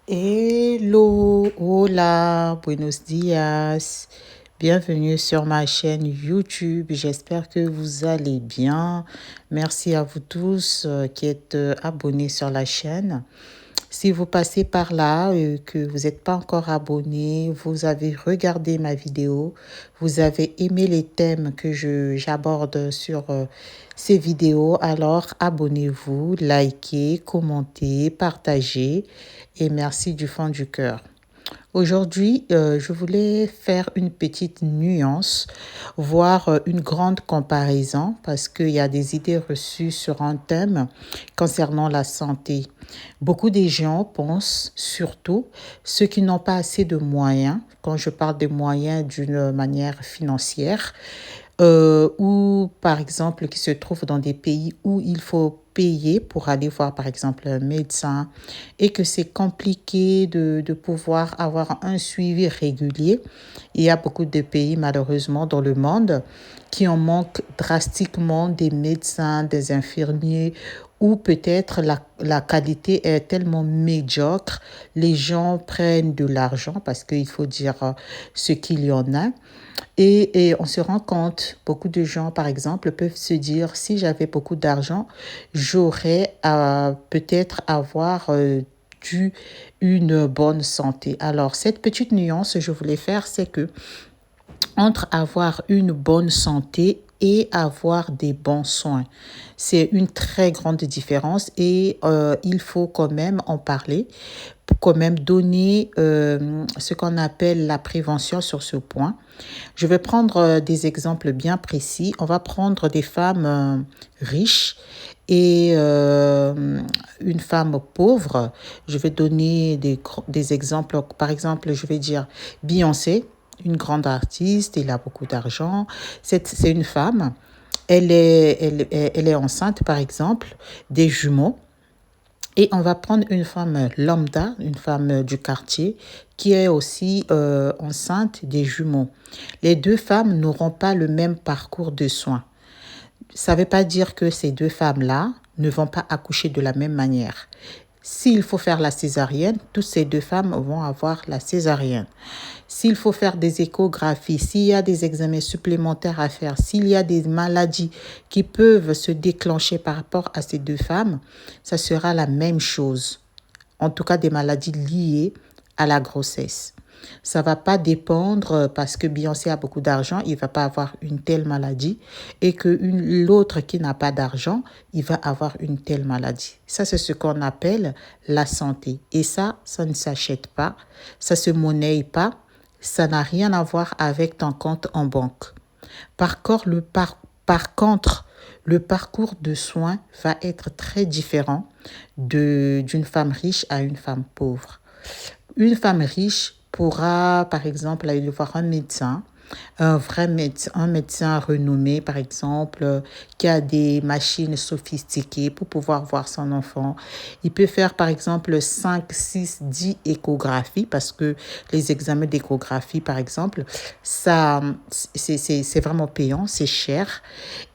Hello, hola, buenos dias. Bienvenue sur ma chaîne YouTube. J'espère que vous allez bien. Merci à vous tous qui êtes abonnés sur la chaîne. Si vous passez par là et que vous n'êtes pas encore abonné, vous avez regardé ma vidéo, vous avez aimé les thèmes que j'aborde sur ces vidéos, alors abonnez-vous, likez, commentez, partagez et merci du fond du cœur. Aujourd'hui, je voulais faire une petite nuance, voire une grande comparaison, parce qu'il y a des idées reçues sur un thème concernant la santé. Beaucoup de gens pensent, surtout ceux qui n'ont pas assez de moyens, quand je parle de moyens d'une manière financière, ou par exemple qui se trouvent dans des pays où il faut payer pour aller voir par exemple un médecin et que c'est compliqué de pouvoir avoir un suivi régulier. Il y a beaucoup de pays malheureusement dans le monde qui en manquent drastiquement des médecins, des infirmiers ou peut-être la qualité est tellement médiocre, les gens prennent de l'argent parce qu'il faut dire ce qu'il y en a. Et on se rend compte, beaucoup de gens, par exemple, peuvent se dire, si j'avais beaucoup d'argent, j'aurais peut-être avoir une bonne santé. Alors, cette petite nuance que je voulais faire, c'est que entre avoir une bonne santé et avoir des bons soins. C'est une très grande différence et il faut quand même en parler, pour quand même donner ce qu'on appelle la prévention sur ce point. Je vais prendre des exemples bien précis. On va prendre des femmes riches et une femme pauvre. Je vais donner des exemples. Par exemple, je vais dire Beyoncé, une grande artiste, elle a beaucoup d'argent. C'est une femme. Elle est enceinte, par exemple, des jumeaux. Et on va prendre une femme lambda, une femme du quartier, qui est aussi enceinte des jumeaux. Les deux femmes n'auront pas le même parcours de soins. Ça ne veut pas dire que ces deux femmes-là ne vont pas accoucher de la même manière. S'il faut faire la césarienne, toutes ces deux femmes vont avoir la césarienne. S'il faut faire des échographies, s'il y a des examens supplémentaires à faire, s'il y a des maladies qui peuvent se déclencher par rapport à ces deux femmes, ça sera la même chose. En tout cas, des maladies liées à la grossesse. Ça va pas dépendre parce que Beyoncé a beaucoup d'argent, il va pas avoir une telle maladie et que l'autre qui n'a pas d'argent, il va avoir une telle maladie. Ça, c'est ce qu'on appelle la santé. Et ça ne s'achète pas, ça se monnaie pas, ça n'a rien à voir avec ton compte en banque. Par contre, le parcours de soins va être très différent d'une femme riche à une femme pauvre. Une femme riche pourra, par exemple, aller voir un médecin, un médecin renommé, par exemple, qui a des machines sophistiquées pour pouvoir voir son enfant. Il peut faire, par exemple, 5, 6, 10 échographies parce que les examens d'échographie, par exemple, ça, c'est vraiment payant, c'est cher.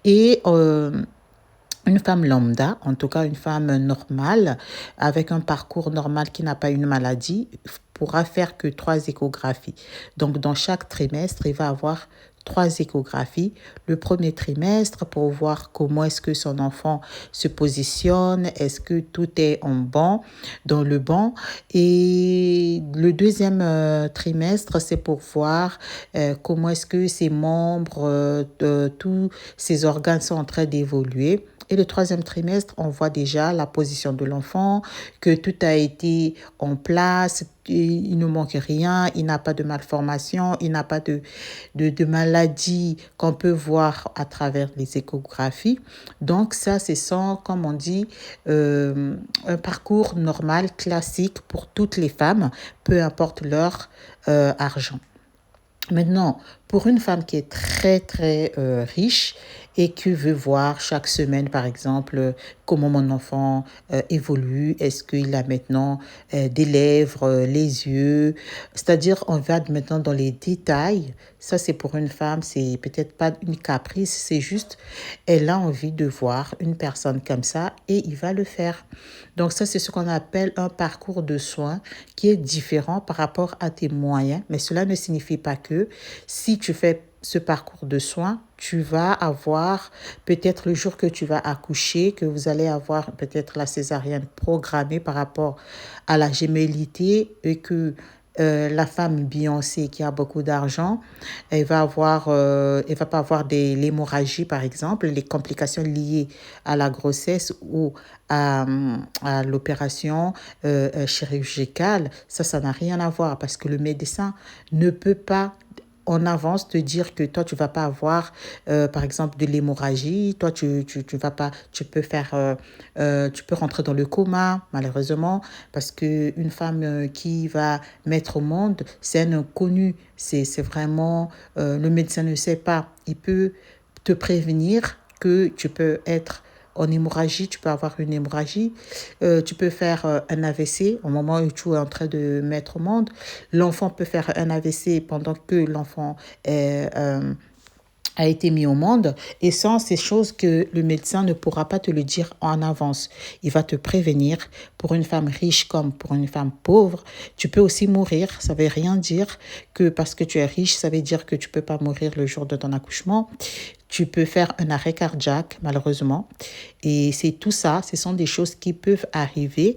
Et une femme lambda, en tout cas une femme normale, avec un parcours normal qui n'a pas une maladie, pourra faire que 3 échographies. Donc, dans chaque trimestre, il va avoir 3 échographies. Le premier trimestre pour voir comment est-ce que son enfant se positionne, est-ce que tout est dans le bon. Et le deuxième trimestre, c'est pour voir comment est-ce que ses membres, tous ses organes sont en train d'évoluer. Et le troisième trimestre, on voit déjà la position de l'enfant, que tout a été en place, il ne manque rien, il n'a pas de malformation, il n'a pas de maladie qu'on peut voir à travers les échographies. Donc ça, c'est sans, comme on dit, un parcours normal, classique pour toutes les femmes, peu importe leur argent. Maintenant, pour une femme qui est très, très riche et qui veut voir chaque semaine, par exemple, comment mon enfant évolue. Est-ce qu'il a maintenant des lèvres, les yeux? C'est-à-dire, on va maintenant dans les détails. Ça, c'est pour une femme, c'est peut-être pas une caprice, c'est juste, elle a envie de voir une personne comme ça et il va le faire. Donc ça, c'est ce qu'on appelle un parcours de soins qui est différent par rapport à tes moyens. Mais cela ne signifie pas que si tu fais ce parcours de soins, tu vas avoir peut-être le jour que tu vas accoucher, que vous allez avoir peut-être la césarienne programmée par rapport à la gémellité et que la femme Beyoncé qui a beaucoup d'argent, elle va pas avoir l'hémorragie par exemple, les complications liées à la grossesse ou à l'opération chirurgicale. Ça n'a rien à voir parce que le médecin ne peut pas en avance te dire que toi tu vas pas avoir par exemple de l'hémorragie, toi tu vas pas, tu peux faire tu peux rentrer dans le coma malheureusement parce que une femme qui va mettre au monde c'est un inconnu, c'est vraiment le médecin ne sait pas, il peut te prévenir que tu peux être en hémorragie, tu peux avoir une hémorragie, tu peux faire un AVC au moment où tu es en train de mettre au monde. L'enfant peut faire un AVC pendant que l'enfant a été mis au monde et sans ces choses que le médecin ne pourra pas te le dire en avance. Il va te prévenir. Pour une femme riche comme pour une femme pauvre, tu peux aussi mourir. Ça ne veut rien dire que parce que tu es riche, ça veut dire que tu ne peux pas mourir le jour de ton accouchement. Tu peux faire un arrêt cardiaque, malheureusement. Et c'est tout ça, ce sont des choses qui peuvent arriver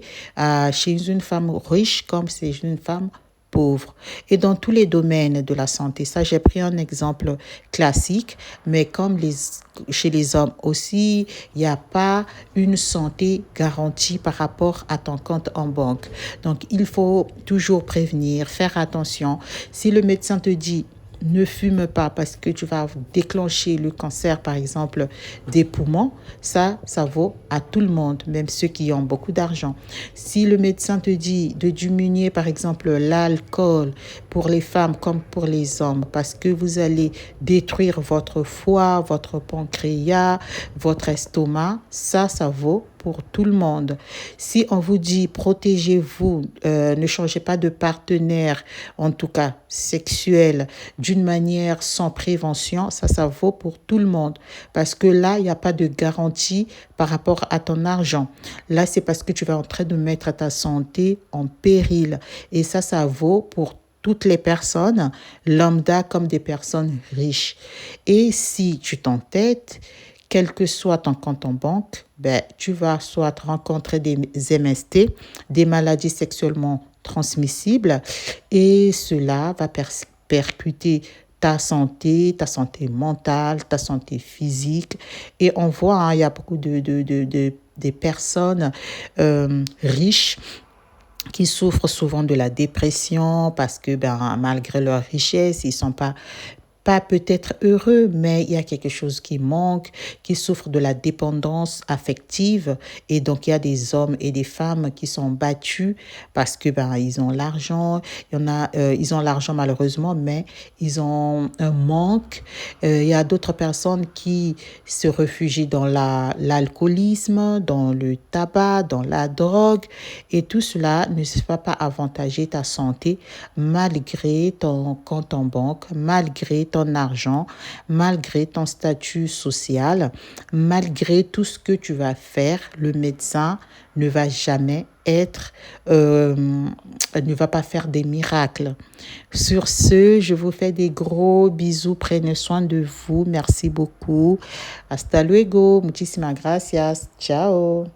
chez une femme riche comme c'est une femme pauvre. Et dans tous les domaines de la santé, ça j'ai pris un exemple classique, mais comme chez les hommes aussi, il n'y a pas une santé garantie par rapport à ton compte en banque. Donc il faut toujours prévenir, faire attention. Si le médecin te dit ne fume pas parce que tu vas déclencher le cancer, par exemple, des poumons, ça vaut à tout le monde, même ceux qui ont beaucoup d'argent. Si le médecin te dit de diminuer, par exemple, l'alcool pour les femmes comme pour les hommes, parce que vous allez détruire votre foie, votre pancréas, votre estomac, ça vaut pour tout le monde. Si on vous dit protégez-vous, ne changez pas de partenaire, en tout cas sexuel, d'une manière sans prévention, ça vaut pour tout le monde. Parce que là, il n'y a pas de garantie par rapport à ton argent. Là, c'est parce que tu vas en train de mettre ta santé en péril. Et ça vaut pour toutes les personnes, lambda comme des personnes riches. Et si tu t'entêtes, quel que soit ton compte en banque, ben, tu vas soit rencontrer des MST, des maladies sexuellement transmissibles, et cela va percuter ta santé mentale, ta santé physique. Et on voit, hein, il y a beaucoup des personnes riches qui souffrent souvent de la dépression parce que malgré leur richesse, ils sont pas peut-être heureux, mais il y a quelque chose qui manque, qui souffre de la dépendance affective. Et donc, il y a des hommes et des femmes qui sont battus parce que ils ont l'argent. Il y en a, ils ont l'argent malheureusement, mais ils ont un manque. Il y a d'autres personnes qui se réfugient dans l'alcoolisme, dans le tabac, dans la drogue. Et tout cela ne va pas avantager ta santé malgré ton compte en banque, malgré ton argent, malgré ton statut social, malgré tout ce que tu vas faire, le médecin ne va jamais ne va pas faire des miracles. Sur ce, je vous fais des gros bisous. Prenez soin de vous. Merci beaucoup. Hasta luego. Muchísimas gracias. Ciao.